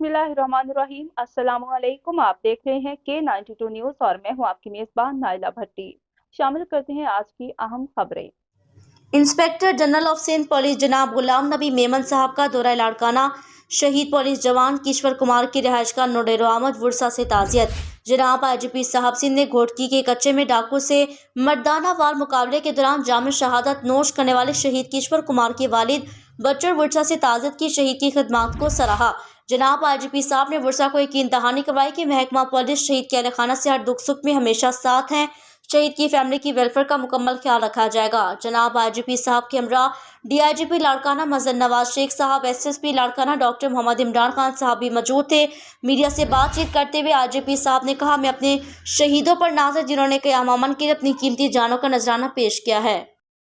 बिस्मिल्लाहिर्रहमानिर्रहीम। अस्सलामुअलैकुम। आप देख रहे हैं K92 न्यूज़ और मैं हूं आपकी मेजबान नाइला भट्टी। शामिल करते हैं आज की अहम खबरें। Inspector general of Sindh police जनाब गुलाम नबी मेमन साहब का दौरा लाड़काना। शहीद पुलिस जवान किश्वर कुमार की रिहाइशगाह नोडेरो अहमद वुरसा से ताज़ियत। जनाब IGP साहब सिंध ने घोटकी के कच्चे में डाकू से मर्दाना वार मुकाबले के दौरान जाम शहादत नोश करने वाले शहीद किश्वर कुमार के वालिद बच्चर वुरसा से ताज़ियत की। शहीद की खिदमत को सराहा। जनाब IGP साहब ने वुरसा को यकीन दहानी करवाई कि महकमा पुलिस शहीद के अहल खाना से हर दुख सुख में हमेशा साथ हैं। शहीद की फैमिली की वेलफेयर का मुकम्मल ख्याल रखा जाएगा। जनाब IGP साहब के हमरा DIGP लाड़काना मजर नवाज शेख साहब, SSP लाड़काना डॉक्टर मोहम्मद इमरान खान साहब भी मौजूद थे। मीडिया से बातचीत करते हुए IGP साहब ने कहा, मैं अपने शहीदों पर नाज़ है जिन्होंने क़याम अमन के लिए अपनी कीमती जानों का नजराना पेश किया है।